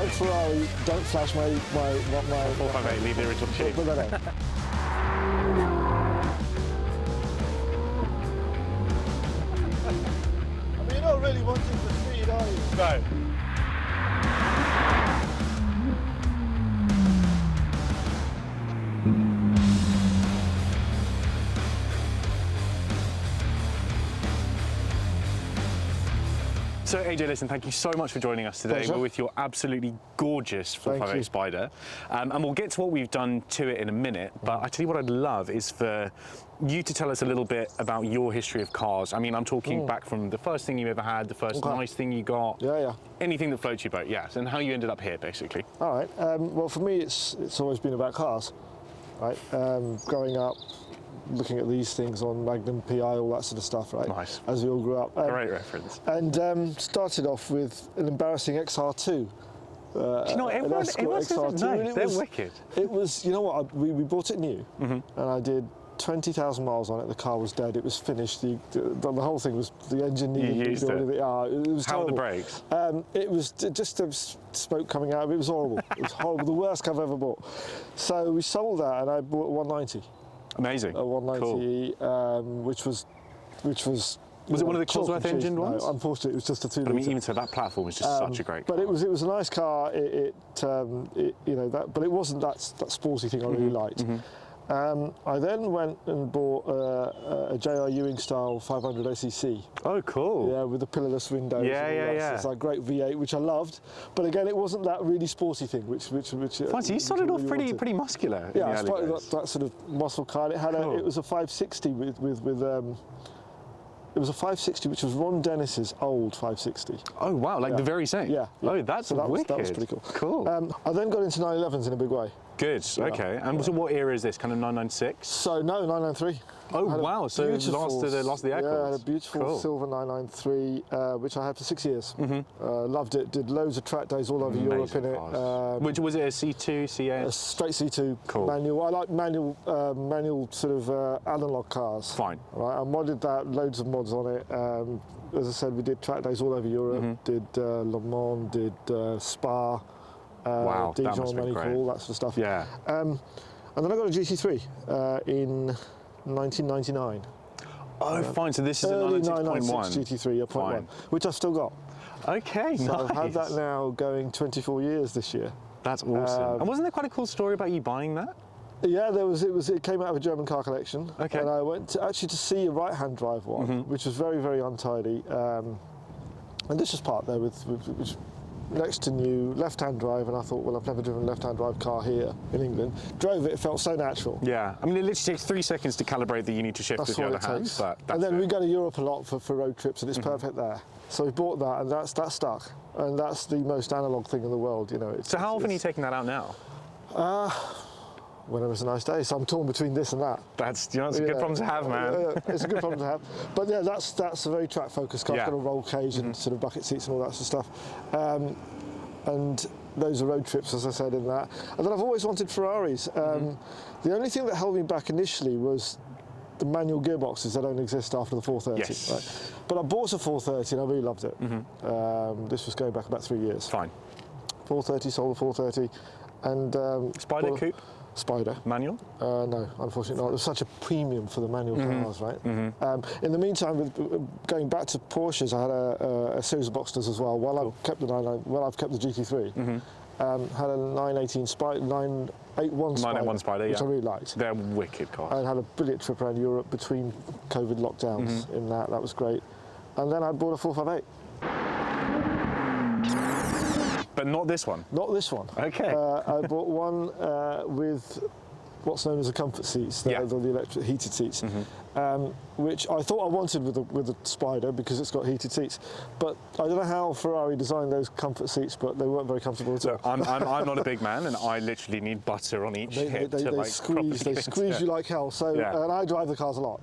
like Ferrari, don't flash my 458, leave the original tube. Put that in. I mean, you're not really wanting for speed, are you? No. So AJ, listen, thank you so much for joining us today. Pleasure. We're with your absolutely gorgeous 458 Spider. And we'll get to what we've done to it in a minute, but I tell you what I'd love is for you to tell us a little bit about your history of cars. I mean, I'm talking back from the first thing you ever had, the first nice thing you got. Yeah. Anything that floats your boat, yes, and how you ended up here, basically. All right. Well, for me, it's always been about cars, right? Growing up, looking at these things on Magnum, PI, all that sort of stuff, right? Nice. As we all grew up. Great reference. And started off with an embarrassing XR2. Do you know, everyone says no, they're wicked. It was, you know what, we bought it new, and I did 20,000 miles on it. The car was dead. It was finished. The whole thing was, the engine needed rebuilding. It was How were terrible. the brakes? It was just smoke coming out of it. It was horrible. It was horrible. The worst car I've ever bought. So we sold that, and I bought a 190. Amazing. A 190, cool. which was. Was it one of the Cosworth engined ones? No, unfortunately, it was just a 2 litre. I mean, even so, that platform was just such a great car. But it was a nice car. You know that, but it wasn't that sporty thing I really liked. I then went and bought a J.R. Ewing style 500 ACC. Oh, cool. Yeah, with the pillarless windows. Yeah. It's like great V8, which I loved. But again, it wasn't that really sporty thing, which. Fine, so you started off pretty muscular. Yeah, I started that sort of muscle car. It had it was a 560 it was a 560, which was Ron Dennis's old 560. Oh wow, like the very same. Yeah. Oh, that's wicked. That was pretty cool. Cool. I then got into 911s in a big way. Good. Okay. And so, what era is this? Kind of 996? So no, 993. Oh wow! So last of the air Yeah, I had a coolers. beautiful silver 993, which I had for 6 years. Loved it. Did loads of track days all over Europe in it. Which was it? A C2, CA? A straight C2 Cool. manual. I like manual sort of analog cars. Fine. Right. I modded that. Loads of mods on it. As I said, we did track days all over Europe. Did Le Mans. Did Spa. Wow, that must have been great. All that sort of stuff. Yeah. And then I got a GT3 in 1999. Oh, fine. So this is a Early 996.1. GT3, a 0.1, which I've still got. Okay, So nice. I've had that now going 24 years this year. That's awesome. And wasn't there quite a cool story about you buying that? Yeah, it came out of a German car collection. Okay. And I went to see a right-hand drive one, which was very, very untidy. And this was parked there which next to new, left-hand drive, and I thought, well, I've never driven a left-hand drive car here in England. Drove it felt so natural. Yeah, I mean, it literally takes 3 seconds to calibrate that you need to shift with the other hand. But and then we go to Europe a lot for road trips, and it's perfect there. So we bought that, and that's stuck. And that's the most analog thing in the world, you know. So how often are you taking that out now? Whenever it's a nice day, so I'm torn between this and that. That's a good problem to have, man. It's a good problem to have. But yeah, that's a very track-focused car. It's got a roll cage and sort of bucket seats and all that sort of stuff. And those are road trips, as I said, in that. And then I've always wanted Ferraris. The only thing that held me back initially was the manual gearboxes that don't exist after the 430. Yes. Right? But I bought a 430 and I really loved it. This was going back about 3 years. Fine. 430, sold the 430. And Spider coupe? Spider. Manual? No, unfortunately not. There's such a premium for the manual cars, right? In the meantime, with going back to Porsches, I had a series of Boxsters as well. While I've kept the GT3, had a 981 Spider, 981 Spider, which I really liked. They're wicked cars. I had a brilliant trip around Europe between COVID lockdowns in that. That was great. And then I bought a 458. But not this one? Not this one. Okay. I bought one with what's known as the comfort seats, the electric heated seats, which I thought I wanted with the Spider because it's got heated seats. But I don't know how Ferrari designed those comfort seats, but they weren't very comfortable at all. I'm not a big man, and I literally need butter on each hip to like squeeze you like hell. So and I drive the cars a lot.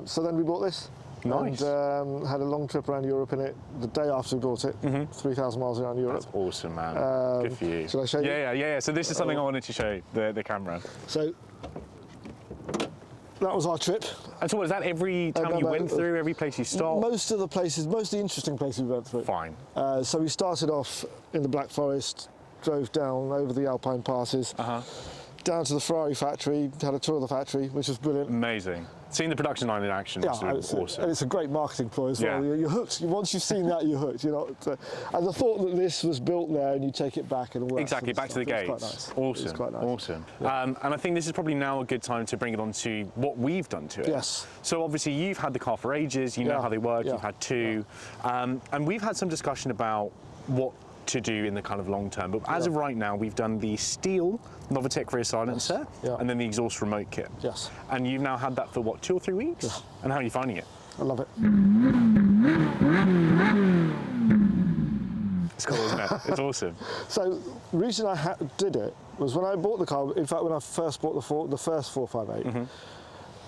So then we bought this. Nice. And had a long trip around Europe in it the day after we bought it, 3,000 miles around Europe. That's awesome, man. Good for you. Shall I show you? Yeah. So this is something I wanted to show the camera. So that was our trip. And so was that every town you went through, every place you stopped? Most of the places, most of the interesting places we went through. Fine. So we started off in the Black Forest, drove down over the Alpine passes, down to the Ferrari factory, had a tour of the factory, which was brilliant. Amazing. Seeing the production line in action was awesome. And it's a great marketing ploy as well. You're hooked. Once you've seen that, you're hooked. And the thought that this was built there and you take it back and all that. Exactly, back to the gates. Quite nice. Awesome, quite nice. Awesome. Yeah. And I think this is probably now a good time to bring it on to what we've done to it. Yes. So obviously you've had the car for ages, you know how they work, you've had two, and we've had some discussion about what to do in the kind of long term, but as of right now we've done the steel Novitec rear silencer and then the exhaust remote kit. Yes. And you've now had that for what, 2 or 3 weeks? Yeah. And how are you finding it? I love it. It's cool, isn't it? It's awesome. So the reason I did it was when I bought the car, in fact when I first bought the first 458,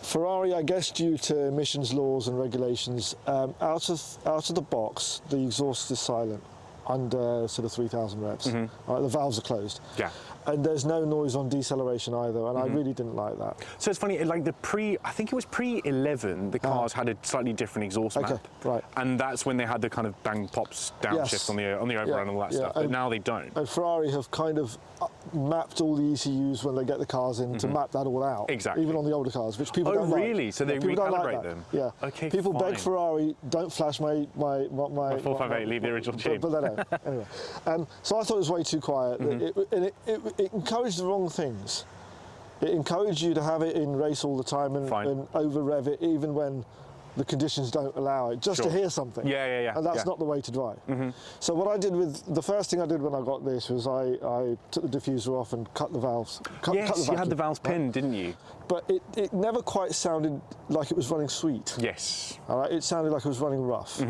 Ferrari, I guess due to emissions laws and regulations, out of the box the exhaust is silent under sort of 3,000 revs. Right, the valves are closed. Yeah. And there's no noise on deceleration either, and I really didn't like that. So it's funny, like I think it was pre-11, the cars had a slightly different exhaust map. Right. And that's when they had the kind of bang pops downshift on the overrun and all that stuff, but now they don't. And Ferrari have kind of mapped all the ECUs when they get the cars in to map that all out. Exactly. Even on the older cars, which people don't like. Oh, really? So they recalibrate them? Yeah. Okay, people fine. beg Ferrari, don't flash my 458, leave the original tune. But they don't. Anyway. So I thought it was way too quiet. It encouraged the wrong things. It encouraged you to have it in race all the time and over rev it even when the conditions don't allow it, just to hear something. Yeah. And that's not the way to drive. So what I did the first thing I did when I got this was I took the diffuser off and cut the valves. Yes, you had the valves pinned, didn't you? But it never quite sounded like it was running sweet. Yes. All right, it sounded like it was running rough.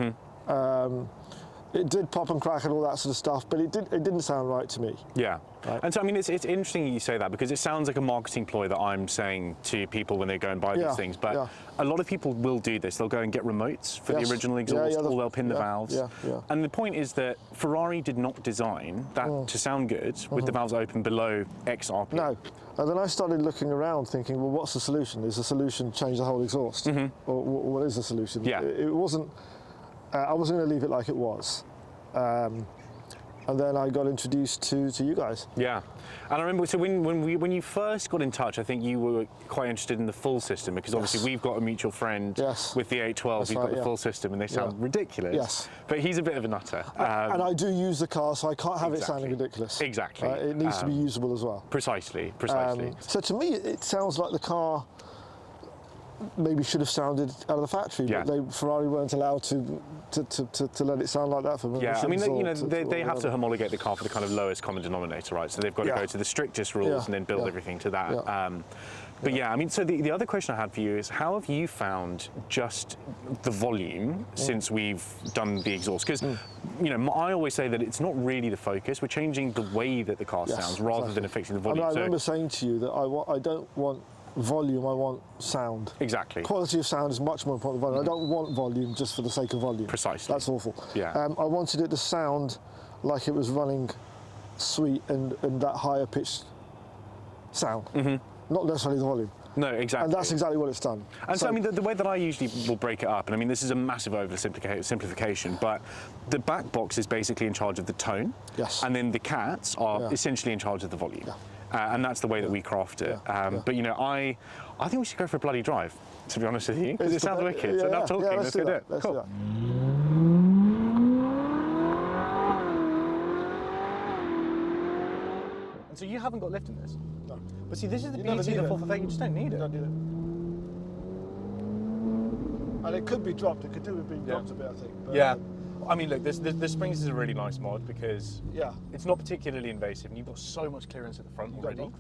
It did pop and crack and all that sort of stuff, but it didn't sound right to me. Yeah. Right. And so, I mean, it's interesting you say that because it sounds like a marketing ploy that I'm saying to people when they go and buy these things, but a lot of people will do this. They'll go and get remotes for the original exhaust, or they'll pin the valves. And the point is that Ferrari did not design that to sound good with the valves open below X RPM. No. And then I started looking around thinking, well, what's the solution? Is the solution change the whole exhaust? Or what is the solution? Yeah. It wasn't... I wasn't going to leave it like it was. And then I got introduced to you guys. Yeah. And I remember, so when you first got in touch, I think you were quite interested in the full system because obviously we've got a mutual friend with the 812 who's got the full system and they sound ridiculous. Yes. But he's a bit of a nutter. And I do use the car, so I can't have it sounding ridiculous. Exactly. It needs to be usable as well. Precisely. So to me, it sounds like the car maybe should have sounded out of the factory, but Ferrari weren't allowed to let it sound like that for me. Yeah, I mean, they have to homologate the car for the kind of lowest common denominator, right? So they've got to go to the strictest rules and then build everything to that. But I mean, so the other question I had for you is, how have you found just the volume since we've done the exhaust? Because, I always say that it's not really the focus. We're changing the way that the car sounds rather than affecting the volume. I remember saying to you that I don't want volume, I want sound. Exactly. Quality of sound is much more important than volume. I don't want volume just for the sake of volume. Precisely. That's awful. Yeah. I wanted it to sound like it was running sweet and that higher pitched sound. Not necessarily the volume. No, exactly. And that's exactly what it's done. And so I mean, the way that I usually will break it up, and I mean, this is a massive oversimplification, but the back box is basically in charge of the tone. Yes. And then the cats are essentially in charge of the volume. Yeah. And that's the way that we craft it. But I think we should go for a bloody drive, to be honest with you, because it sounds wicked. So enough talking, let's go do it. Let's do that. And so you haven't got lift in this? No. But see, this is the beauty of the 458, you just don't need it. Don't need it. And it could be dropped, it could do with being dropped a bit, I think. But, I mean, look, the springs is a really nice mod because it's not particularly invasive and you've got so much clearance at the front already.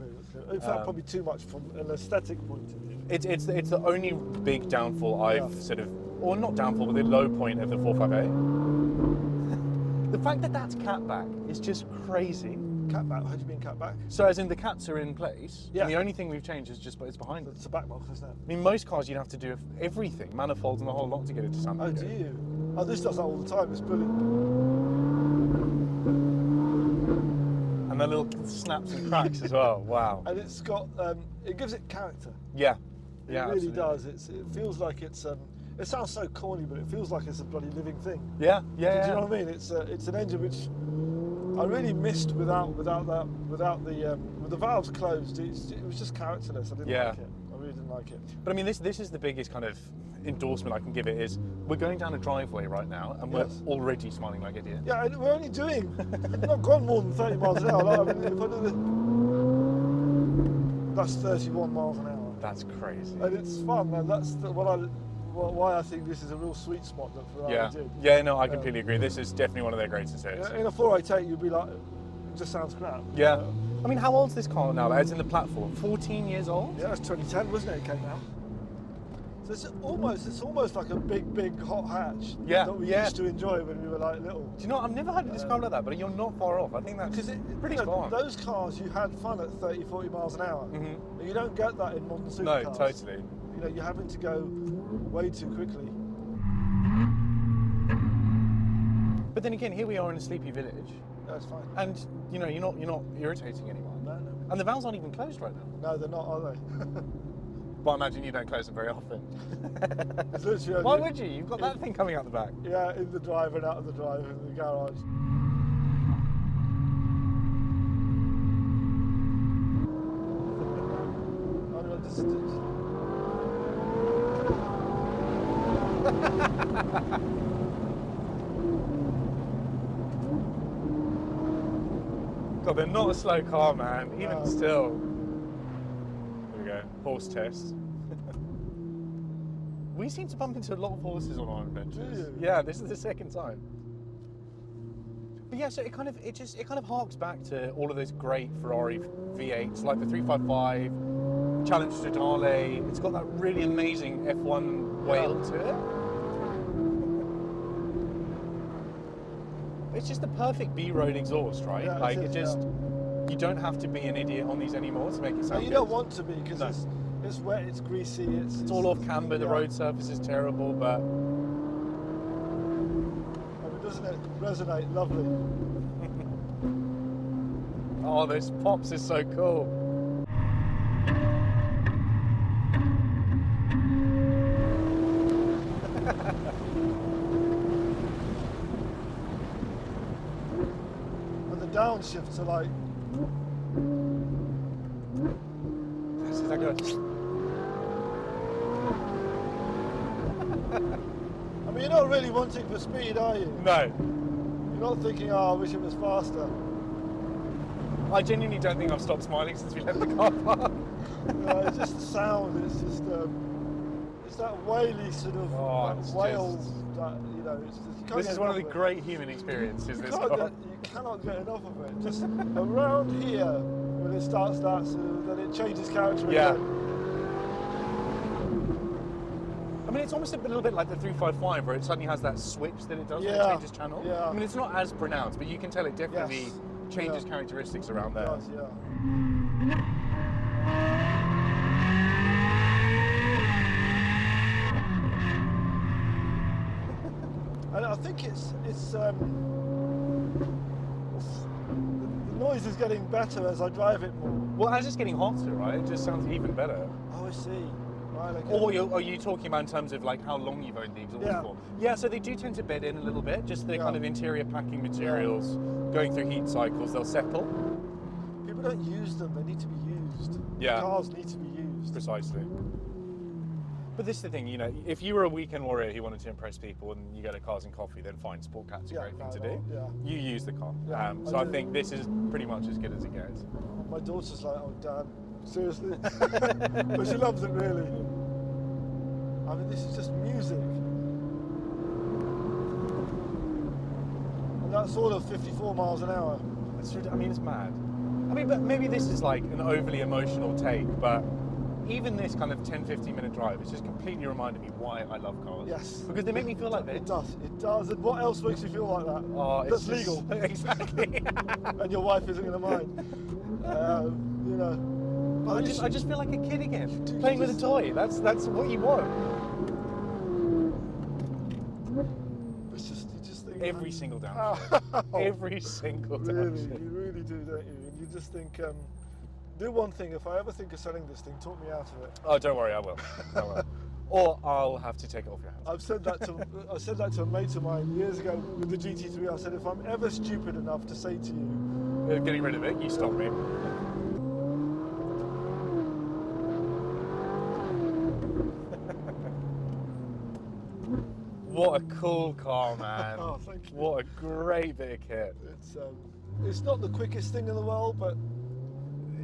In fact, probably too much from an aesthetic point of view. It's the only big downfall I've sort of, or not downfall, but the low point of the 458. The fact that that's cat back is just crazy. Cat back? How do you mean cat back? So as in the cats are in place, and the only thing we've changed is just, but it's behind us. It's a back box, isn't it? I mean, most cars you'd have to do everything, manifolds and the whole lot to get it to sound Oh, good. do you? Oh, this does that all the time, it's brilliant. And the little snaps and cracks as well, wow. And it's got, it gives it character. Yeah. It Yeah, really absolutely. does. It feels like it's. It sounds so corny, but it feels like it's a bloody living thing. Yeah, Do you know what I mean? It's an engine which I really missed without with the valves closed. It was just characterless. I didn't like it. I really didn't like it. But I mean, this is the biggest kind of endorsement I can give it is we're going down a driveway right now and we're already smiling like idiots. Yeah, and we're only doing. We've not gone more than 30 miles an hour. Like, I mean, if I do that's 31 miles an hour. That's crazy. And it's fun, and that's why I think this is a real sweet spot that Ferrari did. Yeah, no, I completely agree. This is definitely one of their greatest hits. In a 488, you'd be like, it just sounds crap. Yeah. I mean, how old's this car now? It's in the platform. 14 years old? Yeah, it's 2010, wasn't it? It came out. So it's almost like a big hot hatch that we used to enjoy when we were like little. Do you know, I've never heard it described like that, but you're not far off. I think that's pretty spot on. Those cars, you had fun at 30, 40 miles an hour. And you don't get that in modern supercars. No, totally. You know, you're having to go way too quickly. But then again, here we are in a sleepy village. That's fine. And you know, you're not irritating anyone. No. And the valves aren't even closed right now. No, they're not, are they? But I imagine you don't close them very often. It's literally Why would you? You've got that thing coming out the back. Yeah, in the drive and out of the drive in the garage. God, they're not a slow car, man. Even still. There we go. Horse test. We seem to bump into a lot of horses on our adventures. Do you? Yeah, this is the second time. But yeah, so it kind of harks back to all of those great Ferrari V8s, like the 355, Challenge Stradale. It's got that really amazing F1 wail to it. It's just the perfect B-road exhaust, right? Yeah, like you don't have to be an idiot on these anymore to make it sound you good. don't want to be because it's wet, it's greasy, it's all off camber. The road surface is terrible, but I mean, doesn't it resonate lovely? Oh, those pops are so cool. And the downshifts are like. Is that good? I mean, you're not really wanting for speed, are you? No. You're not thinking, oh, I wish it was faster. I genuinely don't think I've stopped smiling since we left the car park. No, it's just the sound. It's just it's that waily sort of wail. This is one of the great human experiences. This car. You cannot get enough of it. Just around here, when it starts that, then it changes character again. I mean, it's almost a little bit like the 355, where it suddenly has that switch that it does when it changes channel. Yeah. I mean, it's not as pronounced, but you can tell it definitely changes characteristics around there. It does, yeah. And I think the noise is getting better as I drive it more. Well, as it's getting hotter, right? It just sounds even better. Oh, I see. Right, okay. Or are you talking about in terms of like how long you've owned the exhaust for? Yeah, so they do tend to bed in a little bit, just the kind of interior packing materials going through heat cycles, they'll settle. People don't use them, they need to be used. Yeah. Cars need to be used. Precisely. But this is the thing, you know, if you were a weekend warrior who wanted to impress people and you go to Cars and Coffee, then fine, Sport Cat's a great thing to do. Yeah. You use the car. Yeah, so I think this is pretty much as good as it gets. My daughter's like, oh, Dad, seriously? But she loves it, really. I mean, this is just music. And that's all of 54 miles an hour. I mean, it's mad. I mean, but maybe this is like an overly emotional take, but even this kind of 10-15 minute drive, it's just completely reminded me why I love cars. Yes. Because they make me feel like this. It does. And what else makes you feel like that? Oh, that's legal. Exactly. And your wife isn't going to mind. You know. But I just feel like a kid again, playing with a toy. That's what you want. You just think every single downshift. Every single downshift. You really do, don't you? And you just think, Do one thing. If I ever think of selling this thing, talk me out of it. Oh, don't worry, I will. I will. Or I'll have to take it off your hands. I've said that to a mate of mine years ago with the GT3. I said, if I'm ever stupid enough to say to you, Getting rid of it, you stop me. What a cool car, man. Oh, thank you. What a great bit of kit. It's not the quickest thing in the world, but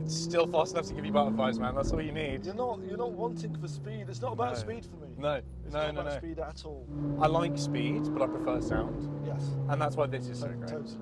It's still fast enough to give you butterflies, man. That's all you need. you're not wanting for speed. It's not about speed for me. No, It's no, not no, about no. speed at all. I like speed, but I prefer sound. Yes. And that's why this is so great. Totally.